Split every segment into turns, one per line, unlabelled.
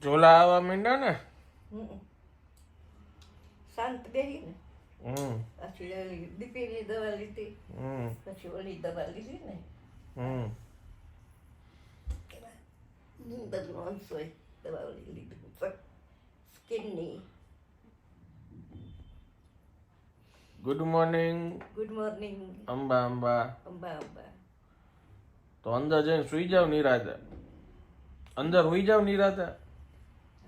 ઝોલા આવવા માંડ્યા ને.
શાંત બેહી ને
હમ
પછી ઓલી બીપીની દવા લીધી,
હમ
પછી ઓલી દવા લીધી ને
હમ
બધું અંશ હોય દવા ઓલી લીધી સ્કિનની.
Good morning.
Good morning.
Amba Amba.
Amba Amba.
તો અંદર જઈને સુઈ જાવ નિરાતે. અંદર સુઈ જાવ નિરાતે.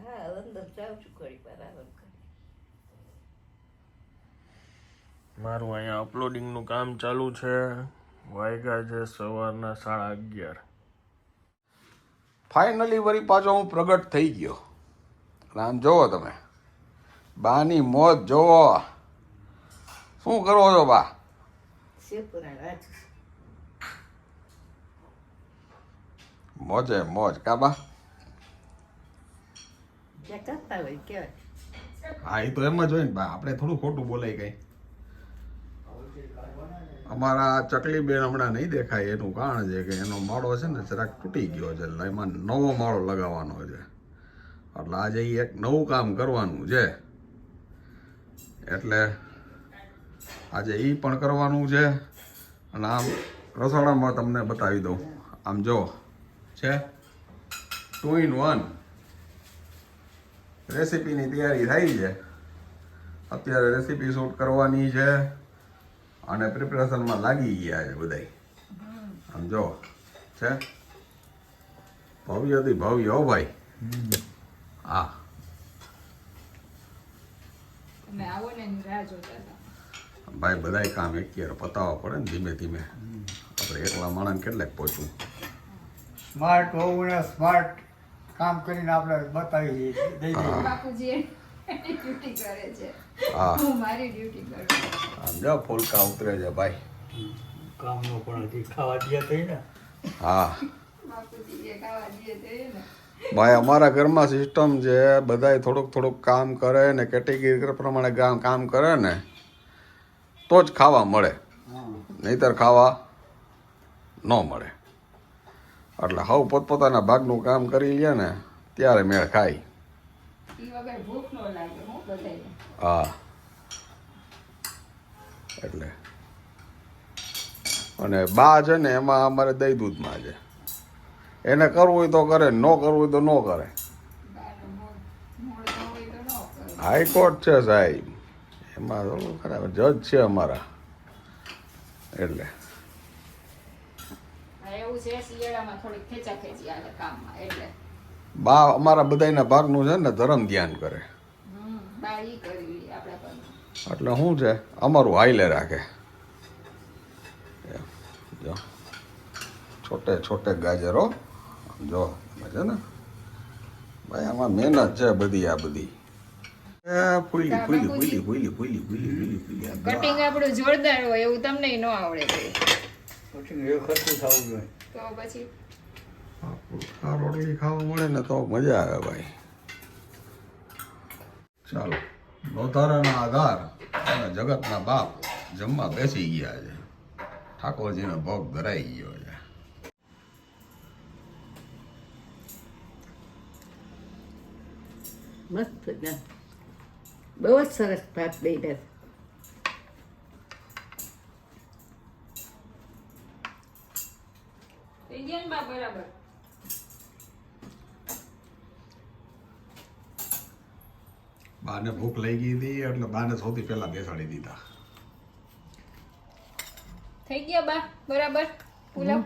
હા અંદર જાઉં છું ઘડી વાર આરામ કરી.
મારું અહીંયા અપલોડિંગનું કામ ચાલુ છે. વાગ્યા છે સવારના 11:30.
ફાઇનલી વળી પાછો હું પ્રગટ થઈ ગયો. આમ જોવો તમે, બાની મોજ જોવો. શું કરો છો બા?
શિવપુરાણ વાંચું.
મોજે મોજ કાબા.
જે કરતા હોય કહેવાય.
હા એ તો એમ જ હોય ને બા, આપણે થોડું ખોટું બોલાય કઈ. અમારા ચકલી બેન હમણાં નહીં દેખાય એનું કારણ છે કે એનો માળો છે ને જરાક તૂટી ગયો છે, એટલે એમાં નવો માળો લગાવવાનો છે. એટલે આજે એક નવું કામ કરવાનું છે, એટલે આજે એ પણ કરવાનું છે. અને આમ રસોડામાં તમને બતાવી દઉં. આમ જો છે 2 in 1 રેસીપીની તૈયારી થઈ છે. અત્યારે રેસીપી શૂટ કરવાની છે અને પ્રિપેરેશનમાં લાગી ગયા છે બધાય. આમ જો છે ભવ્યથી ભવ્ય. હો ભાઈ. હા
તમે આવો ને એની રાહ જોતા હતા.
ભાઈ, બધાય કામ એક પતાવવા પડે ને ધીમે ધીમે. આપણે એકલા માણસ કેટલાક પહોંચવું.
સ્માર્ટ હોવું ને સ્માર્ટ કામ કરીને આપણે બતાવી દઈ દઈએ.
બાપુજી એની ડ્યુટી કરે છે,
હા
હું મારી ડ્યુટી કરું.
આમ જો ફૂલકા ઉતરે છે ભાઈ.
કામનો પણ હજી ખાવા દે થઈ ને.
હા
બાપુજી એ ખાવા દે તો એ ને.
ભાઈ, અમારા ઘરમાં સિસ્ટમ છે, બધાય થોડુંક થોડુંક કામ કરે ને કેટેગરી પ્રમાણે કામ કરે ને તો જ ખાવા મળે, નહીતર ખાવા ન મળે. એટલે હવ પોતપોતાના ભાગનું કામ કરી લે ને ત્યારે મેળ ખાય.
ઈ વગર ભૂખ ન લાગે હું બધાય.
હા એટલે અને બા છે ને એમાં અમારે દહીં દૂધમાં છે. એને કરવું હોય તો કરે, ન કરવું હોય તો ન કરે.
બારનું મોડ ન હોય તો ન કરે.
હાઈકોર્ટ છે સાહેબ, એમાં થોડું ખરાબ જજ છે અમારા. એટલે
હા, એવું છે શિયાળામાં થોડીક ખેંચાખેંચી આવે કામમાં એટલે.
બા અમારા બધાયના ભાગનું છે ને ધર્મ ધ્યાન કરે.
બાર ઈ કરી લે આપણા પર.
એટલે શું છે અમારું હાઈલે રાખે. એમ, જો છોટે છોટે ગાજરો જો તમે છે ને ભાઈ, આમાં મહેનત છે બધી. આ બધી ફૂલી ફૂલી ફૂલી ફૂલી ફૂલી ફૂલી ફૂલી ફૂલી આ
કટિંગ આપણું જોરદાર હોય એવું તમને ન આવડે તો.
પછી એ ખર્ચું થવું જોઈએ.
તો પછી
આ રોટલી ખાવા મળે ને તો મજા આવે ભાઈ. ચાલો, લોધારાના આધાર અને જગતના બાપ જમવા બેસી ગયા છે. ઠાકોરજીનો ભોગ ધરાઈ ગયો છે.
મસ્ત ને બહુ જ સરસ ભાત બેઠા.
થઈ ગયા ને બા બરાબર.
બાને ભૂખ લઈ ગઈ હતી એટલે બાને સૌથી પહેલા બેસાડી દીધા.
થઈ ગયા બા બરાબર પુલાવ.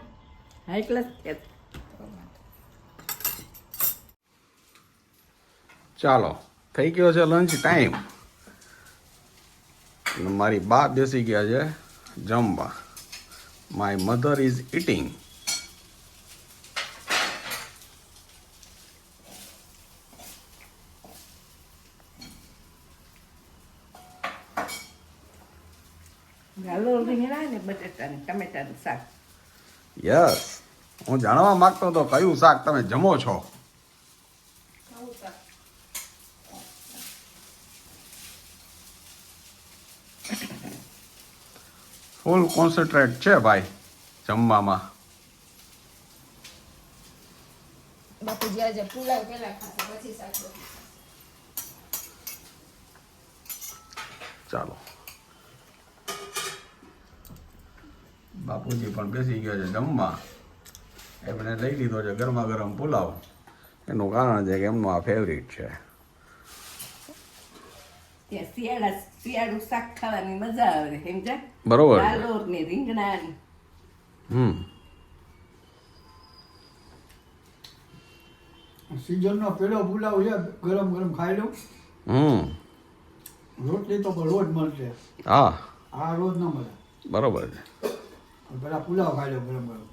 હાઈ ક્લાસ છે.
ચાલો, થઈ ગયો છે લંચ ટાઈમ. મારી બા બેસી ગયા છે જમવા. My mother is eating.
ગાલો રીંગણા ને બટાટા ને ટમેટાનું શાક.
યસ, હું જાણવા માંગતો હતો કયું શાક તમે જમો છો.
આવું શાક.
ફૂલ કોન્સન્ટ્રેટ છે ભાઈ જમવામાં.
બાપુજી બાપુજી આજે પુલાવ પેલા ખાશે પછી શાક રોટલી ખાશે.
ચાલો બાપુજી પણ બેસી ગયા છે જમવા. એમણે લઈ લીધો છે ગરમા ગરમ પુલાવ. એનું કારણ છે કે એમનું આ ફેવરિટ છે.
ત્યાં શિયાળું શાક ખાવાની મજા આવે સમજ્યા.
બરોબર છે.
ગાલોર ને રીંગણા ને
સિઝનનો પેલો પુલાવ છે, ગરમ ગરમ ખાઈ લઉં. રોટલી તો રોજ મળશે,
હા
આ રોજ ન મળે.
બરોબર છે.
પેલા પુલાવ ખાઈ લઉં ગરમ ગરમ.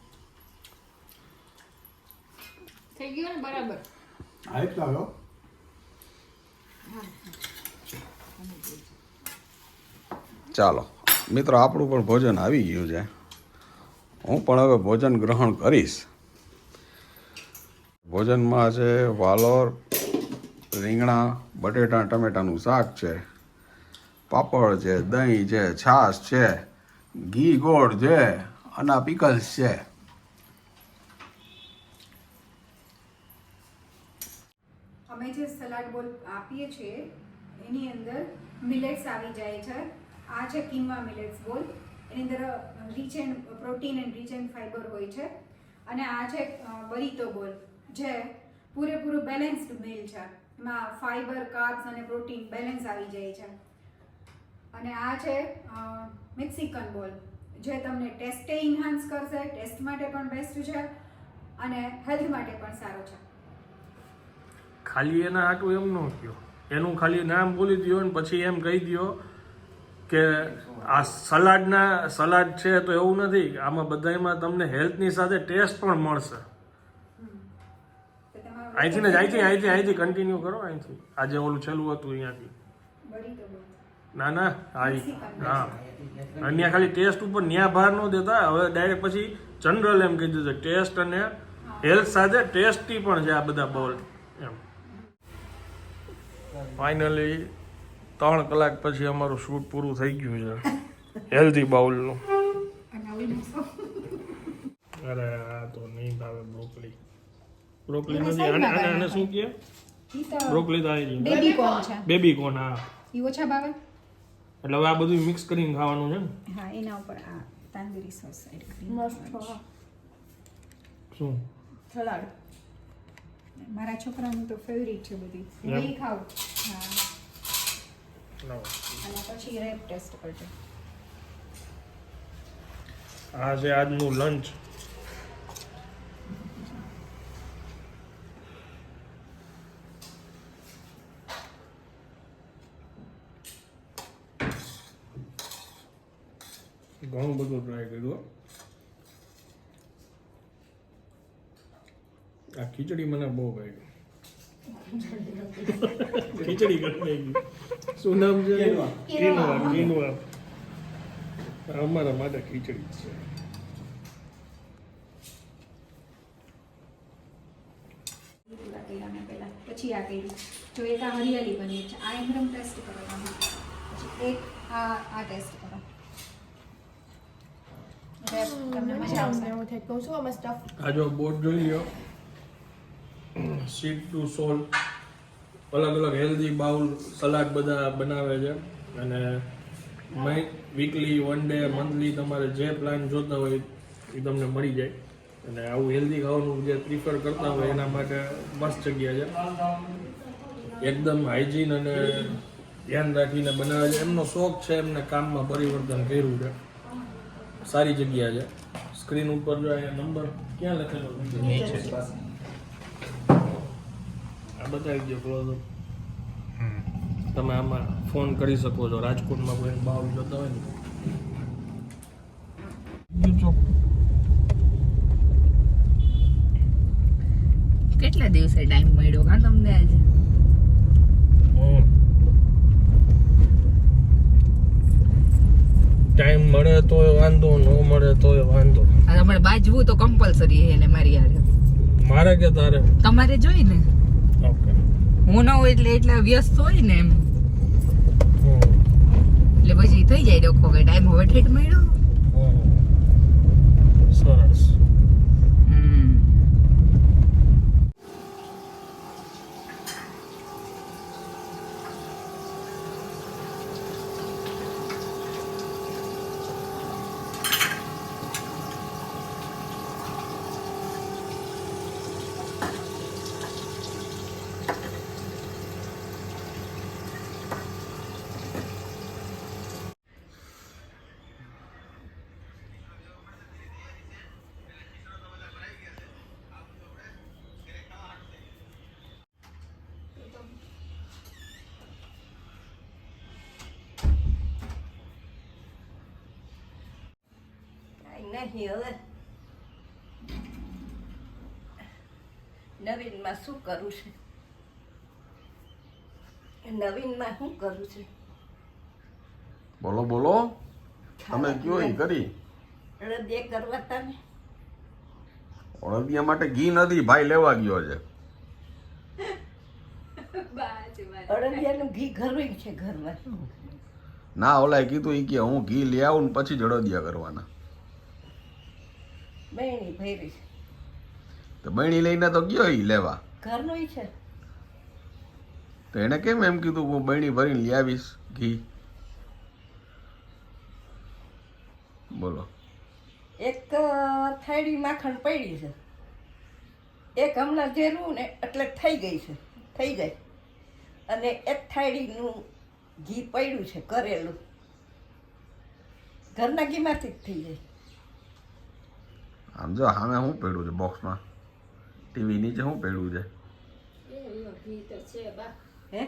થઈ ગયું ને બરાબર.
હા એટલા લો.
ચાલો મિત્રો, આપણું પણ ભોજન આવી ગયું છે. હું પણ હવે ભોજન ગ્રહણ કરીશ. ભોજનમાં છે વાલોર, રીંગણા, બટેટા ટમેટાનું શાક છે, પાપડ છે, દહીં છે, છાશ છે, ઘી ગોળ છે અને આ પિકલ્સ છે.
અમે જે સલાડ બોલ આપીએ છીએ એની અંદર મિલેટ્સ આવી જાય છે. આ છે કિનવા મિલેટ્સ બોલ. એની અંદર rich and protein and rich and fibre હોય છે. અને આ છે બરીતો બોલ, જે પૂરેપૂરું બેલેન્સ્ડ મીલ છે. એમાં ફાઈબર, કાર્બ્સ અને પ્રોટીન બેલેન્સ આવી જાય છે. અને આ છે મેક્સિકન બોલ, જે તમને ટેસ્ટે ઇન્હાન્સ કરશે, ટેસ્ટ માટે પણ બેસ્ટ છે અને હેલ્થ માટે પણ સારો છે.
ખાલી એના હાટું એમ ન કહો, એનું ખાલી નામ બોલી દો ને પછી એમ કહી દો કે આ સલાડ છે. તો એવું નથી, આમાં બધામાં તમને હેલ્થની સાથે ટેસ્ટ પણ મળશે. અહીંથી કન્ટિન્યુ કરો. અહીંથી આજે ઓલું છેલ્લું હતું અહીંયાથી.
બરીતો બોલ.
ના હા અહીંયા ખાલી ટેસ્ટ ઉપર ન્યા ભાર ન દેતા. હવે ડાયરેક્ટ પછી જનરલ એમ કીધું છે ટેસ્ટ અને હેલ્થ સાથે ટેસ્ટી પણ છે આ બધા બોલ એમ. ફાઇનલી 3 કલાક પછી અમારું શૂટ પૂરું થઈ ગયું છે હેલ્ધી બાઉલનું. અરે આ તો નહીં ભાવે બ્રોકલી નથી. આને શું કહે? બ્રોકલી તો આવી
બેબી કોર્ન છે.
Baby corn. હા,
ઈ ઓછા ભાવે.
એટલે હવે આ બધું મિક્સ કરીને ખાવાનું છે ને.
હા, એના ઉપર આ તાંદુરી સોસ એડ કરી.
શું
સલાડ
મારા છોકરાનું તો ફેવરિટ છે બધી.
એમ?
નહીં ખાવ. હા,
લાવો.
અને પછી રેપ ટેસ્ટ કરજો.
આ છે આજનું લંચ. ઘણું બધું ટ્રાય કર્યું. આ ખીચડી મને બહુ ભાઈ. ખીચડી કરી શું નામ છે? કિનવા. અમારા માટે ખીચડી છે.
પછી આ કરી જો એક આ હરિયાળી બની છે. આ એમરમ ટેસ્ટ કરો તમે. પછી એક આ ટેસ્ટ કરો. તમને મજા આવશે.
આ જો બોર્ડ જોઈ લ્યો. સીટ ટુ સોલ, અલગ અલગ હેલ્ધી બાઉલ સલાડ બધા બનાવે છે. અને વીકલી, 1 ડે, મંથલી તમારે જે પ્લાન જોતા હોય એ તમને મળી જાય. અને આવું હેલ્ધી ખાવાનું જે પ્રિફર કરતા હોય એના માટે મસ્ત જગ્યા છે. એકદમ હાઇજીન અને ધ્યાન રાખીને બનાવે છે. એમનો શોખ છે, એમને કામમાં પરિવર્તન કર્યું છે. સારી જગ્યા છે. સ્ક્રીન ઉપર જો અહીંયા નંબર ક્યાં લખેલો છે? આ બતાવી દો ક્લોઝ. તમે આમાં ફોન કરી શકો છો. રાજકોટમાં કોઈ બાઉલ જોતા હોય ને.
કેટલા દિવસે ટાઈમ મળ્યો કા તમને આજે?
ટાઈમ મળે તો વાંધો, ન મળે તો વાંધો.
તમારે બાજવું તો કમ્પલસરી છે ને મારી હારે.
મારે કે તારે?
તમારે જોઈ ને.
ઓકે.
હું ન હોય એટલે વ્યસ્ત હોય ને એમ, એટલે પછી થઈ જાય ડોખો કે ટાઈમ હવે ઠેઠ મળ્યો.
સરસ.
નહીં હવે નવીનમાં શું કરું છે નવીનમાં શું કરું છે
બોલો બોલો તમે કયો ઈ કરી
અડદિયા કરવા તમે
અળદિયા માટે ઘી નથી ભાઈ લેવા ગયો છે
અડદિયાનું ઘી ઘરવું છે ઘરમાં
ના ઓલાએ કીધું ઈ કે હું ઘી લઈ આવું ને પછી જ અળદિયા કરવાના
બહેણી ભરી છે
તો બહેણી લઈને તો ગયો ઈ લેવા
ઘરનું છે
તો એને કેમ એમ કીધું હું બહેણી ભરીને લઈ આવીશ ઘી બોલો
એક થાળી માખણ પડી છે એક હમણાં જેરું ને એટલે થઈ ગઈ છે થઈ ગઈ અને એક થાળીનું ઘી પડ્યું છે કરેલું ઘરના ઘીમાંથી જ થઈ જાય
આમ જો સામે શું પડ્યું છે બોક્સમાં ટીવી નીચે શું પડ્યું છે
ઘી તો છે બા
હે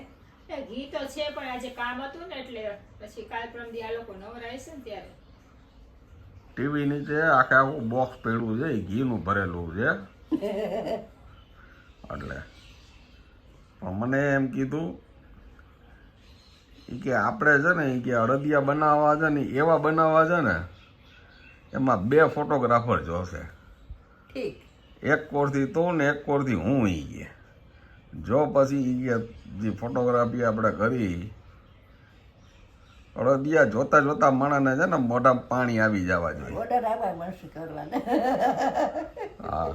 એ ઘી તો છે પણ આજે કામ હતું ને એટલે પછી કાલ પરમ દી આ લોકો નવરાય છે ને ત્યારે
ટીવી નીચે આખે આખું બોક્સ પડ્યું છે એ ઘીનું ભરેલું છે એટલે પણ મને એમ કીધું ઈ કે આપણે છે ને ઈ કે અડદિયા બનાવવા છે ને એવા બનાવવા છે ને એમાં 2 ફોટોગ્રાફર જોશે
ઠીક
એક કોરથી તું ને એક કોરથી હું ઈ કે જો પછી ઈ કે જે ફોટોગ્રાફી આપણે કરી અડદિયા જોતા જોતા માણસને છે ને મોઢામાં પાણી આવી જવા જોઈએ
ઓર્ડર આવવા મળશે કરવાના
હા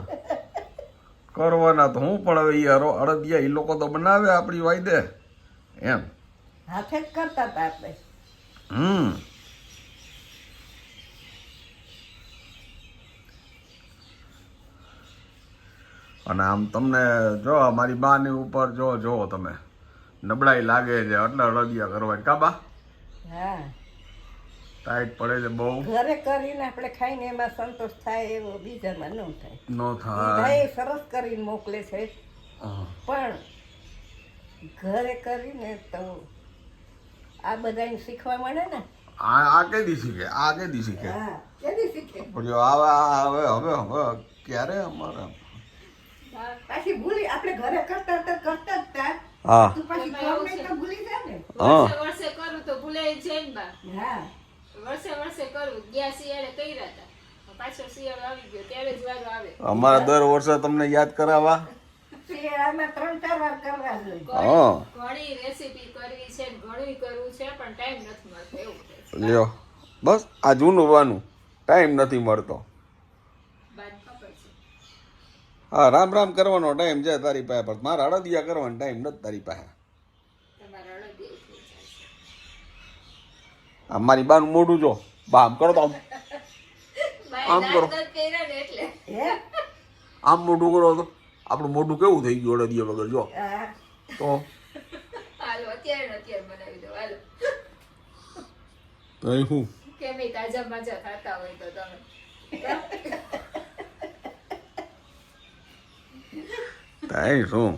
કરવાના તો હું પણ હવે ઈ અડદિયા ઈ લોકો તો બનાવે આપણી વાયદે એમ
હાથે જ કરતા હતા આપણે
અને આમ તમને જો મારી બાની ઉપર જો તમે નબળાઈ લાગે છે એટલે અડદિયા કરવા કાબા
હા
ટાઈટ પડે છે બહુ
ઘરે કરીને આપણે ખાઈને એમાં સંતોષ થાય એવો બીજામાં ન થાય
નો થાય
ભાઈ સરસ કરીને મોકલે છે
હા.
પણ ઘરે કરીને તો આ બધાને શીખવા મળે ને
આ કેદી શીખે શીખે
હા કેદી શીખે
પણ જો હવે ક્યારે અમારે
પાછી ભૂલી આપણે ઘરે કરતા જ હતા
હા
તું પાછી ગમે તો ભૂલી જાય ને
વર્ષે વર્ષે કરું તો ભૂલાય જ જાય ને બા
હા
વર્ષે કરું ગયા શિયાળે કર્યા હતા પાછો શિયાળો આવી ગયો ત્યારે જ વારો આવે
અમારા દર વર્ષે તમને યાદ કરાવવા
શિયાળામાં 3-4 વાર કરવા જોઈએ
હા
ઘણી રેસીપી કરવી છે ને ઘણું કરવું છે પણ ટાઈમ નથી મળતો એવું છે
લ્યો બસ આ જૂનું વાનું ટાઈમ નથી મળતો
બાદ ખબર છે
હા રામ રામ કરવાનો ટાઈમ છે તારી પાસે પણ મારા અડદિયા કરવાનો ટાઈમ નથી તારી પાસે
તમારા અડદિયા થઈ જાય છે
આ મારી બાનું મોઢું જો બા આમ કરો તો આમ આમ કરો.
દાંત કર્યા ને એટલે
હે
આમ મોઢું કરો તો આપણું મોઢું કેવું થઈ ગયું અડદિયા વગર જો
હા
તો
હાલો અત્યારે બનાવી દો હાલો
તઈ હું
કેમ એ તાજા માજા ખાતા હોય તો તમે
તઈ શું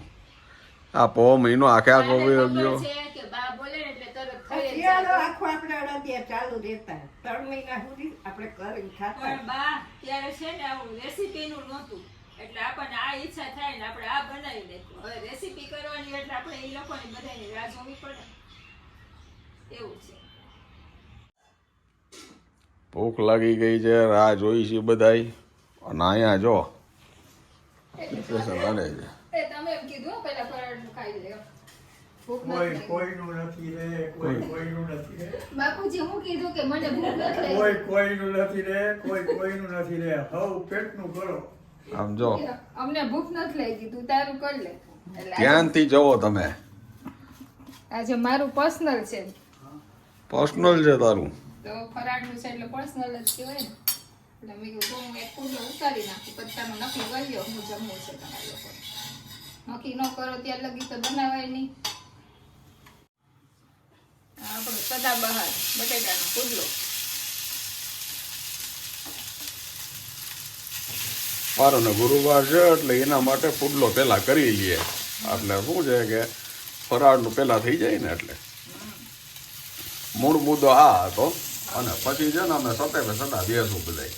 આ પો મહિનો આખે આખો વયો ગયો
છે કે બા બોલે ને એટલે તરત થઈ જ
શિયાળો
જાય.
આખો આપણે અડદિયા ચાલુ રહેતા 3 મહિના સુધી આપણે કરીને ખાતા
પણ બા ત્યારે છે ને આવું રેસીપી નું નહોતું એટલે આપણને આ ઈચ્છા થાય ને આપણે આ બનાવી નાખ્યું હવે રેસીપી કરવાની એટલે આપણે એ લોકોની બધાની રાહ જોવી પડે એવું છે
ભૂખ લાગી ગઈ છે રાહ જોઈ છે બધાય અને અહીંયા જો સ્પેશિયલ બને છે
એ તમે એમ કીધું હો, પહેલા ફરાળનું ખાઈ લે ભૂખ
કોઈ
નથી લાગી.
કોઈનું નથી રે કોઈનું નથી રે
બાપુજી હું કીધું કે મને ભૂખ નથી લાગી.
કોઈનું નથી રે કોઈનું નથી રે હવ પેટનું કરો
આમ જો
અમને ભૂખ નથી લાગી તું તારું કરી લે એટલે
ધ્યાનથી જોવો તમે
આજે મારું પર્સનલ છે
પર્સનલ છે તારું
તો ફરાળનું છે એટલે પર્સનલ જ કહેવાય ને એટલે મેં કીધું હું એક કુંડો ઉતારી નાખું પછી તમે નક્કી કરી લો હું જમવું છે તમારા લોકો નક્કી ન કરો ત્યાર લગી તો બનાવાય નહીં આ આપણો સદાબહાર બટેટાનો પુડલો
મારો ને ગુરુવાર છે એટલે એના માટે પુડલો પહેલા કરી લઈએ એટલે શું છે કે ફરાળનું પહેલા થઈ જાય ને એટલે મૂળ મુદ્દો આ હતો અને પછી છે ને અમે સતે સદા બેસું બધાય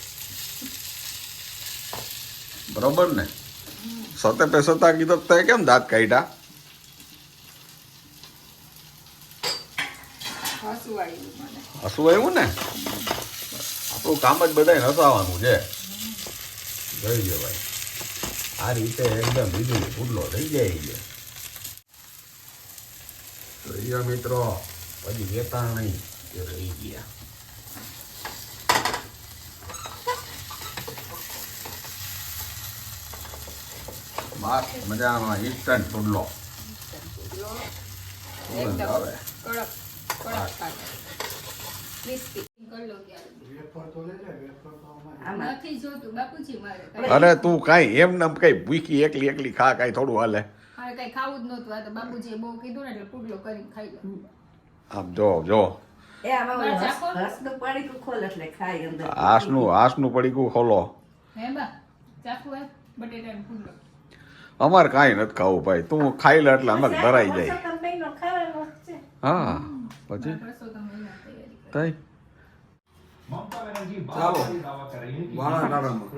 બરોબર ને સતે પે સતા કીધો તે કેમ દાંત કાઢ્યા
હસવું આવ્યું મને.
હસવું આવ્યું ને આપણું કામ જ બધાને હસાવાનું છે જોઈ લે ભાઈ આ રીતે એકદમ વીજળી ફૂટલો થઈ જાય છે તો મિત્રો પછી વેતા નહીં તે રહી ગયા બસ મજામાં ઇન્સ્ટન્ટ ફૂટલો
એકદમ
આવે
કડક ખાય. Crispy. કરી લો ત્યારે.
વેફર તો લઈ લે વેફર તો અમારે
આમાં
નથી જોતું બાપુજી મારે.
અરે તું કાંઈ એમ નમ કઈ ભૂખી એકલી એકલી ખા કાંઈ થોડું હાલે
મારે કઈ ખાવું જ નહોતું. આ તો બાપુજીએ બહુ કીધું ને એટલે પુડલો કરીને ખાઈ લો.
આમ જો
એ આમાં
બસ આપો.
રસનું પાણી ખોલ એટલે ખાય અંદર
આસનું પડીકું ખોલો
હે બા ચાખું હે બટેટાનો પુડલો.
અમારે કાંઈ નથી ખાવું ભાઈ તું ખાઈ લે એટલે અમે ધરાઈ જાય
વરસાદ મહિનો ખાવાનો જ છે.
હા પછી
કરશો તમે એના તૈયારી કરો.
તઈ
ચાલો
વાળા નારામાં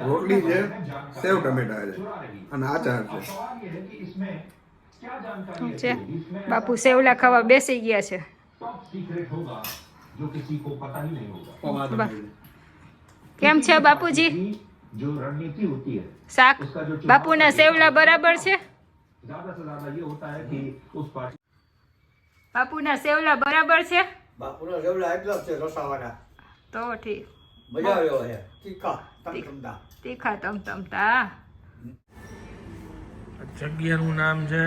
રોટલી છે સેવ ટમેટા છે
અને આચાર છે
છે બાપુ સેવલા ખાવા બેસી ગયા છે. કેમ છે બાપુજી
जो रणनीति होती है
શાક બાપુના સેવલા બરાબર છે
ज्यादा से ज्यादा ये होता है कि उस पार्टी
બાપુના સેવલા બરાબર છે
બાપુના જેવડા એટલા છે રસાવાળા
તો ઠીક
મજા આવ્યો છે તીખા તમતમતા
તીખા તમતમતા.
જગ્યાનું નામ છે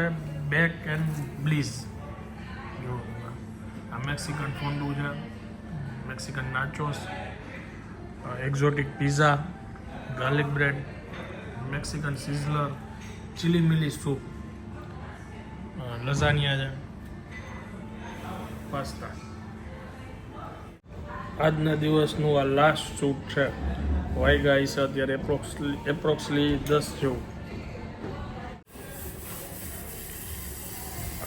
બેક એન્ડ બ્લીસ. જો આ મેક્સિકન ફોન્ડુ છે, Mexican nachos, exotic pizza, garlic bread, Mexican sizzler, chilli મિલી સૂપ, લઝાનિયા છે, પાસ્તા. આજના દિવસનું આ લાસ્ટ શૂટ છે. વાયગા છે અત્યારે એપ્રોક્સલી 10 જેવું.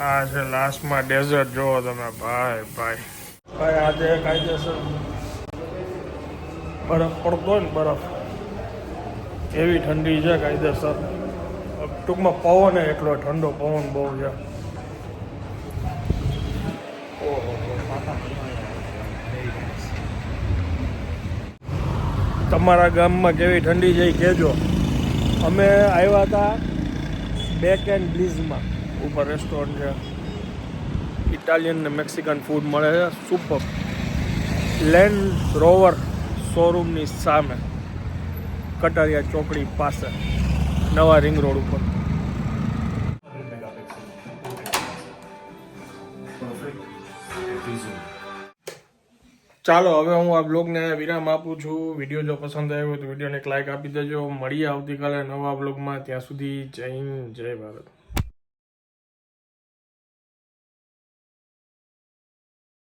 આ છે લાસ્ટમાં ડેઝર્ટ જોવો તમે ભાઈ આજે કાયદેસર બરફ પડતો હોય ને બરફ એવી ઠંડી છે કાયદેસર. ટૂંકમાં પવન એટલો ઠંડો પવન બહુ છે. તમારા ગામમાં કેવી ઠંડી છે એ કહેજો. અમે આવ્યા હતા બેક એન્ડ બ્લીઝમાં, ઉપર રેસ્ટોરન્ટ છે, ઇટાલિયન ને મેક્સિકન ફૂડ મળે છે. સુપર. લેન્ડ રોવર શોરૂમની સામે, કટારિયા ચોકડી પાસે, નવા રિંગ રોડ ઉપર. ચાલો હવે હું આ બ્લોગને વિરામ આપું છું. વિડીયો જો પસંદ આવ્યો તો વિડીયોને એક લાઈક આપી દેજો. મળીએ આવતીકાલે નવા બ્લોગમાં. ત્યાં સુધી જય હિન્દ, જય ભારત.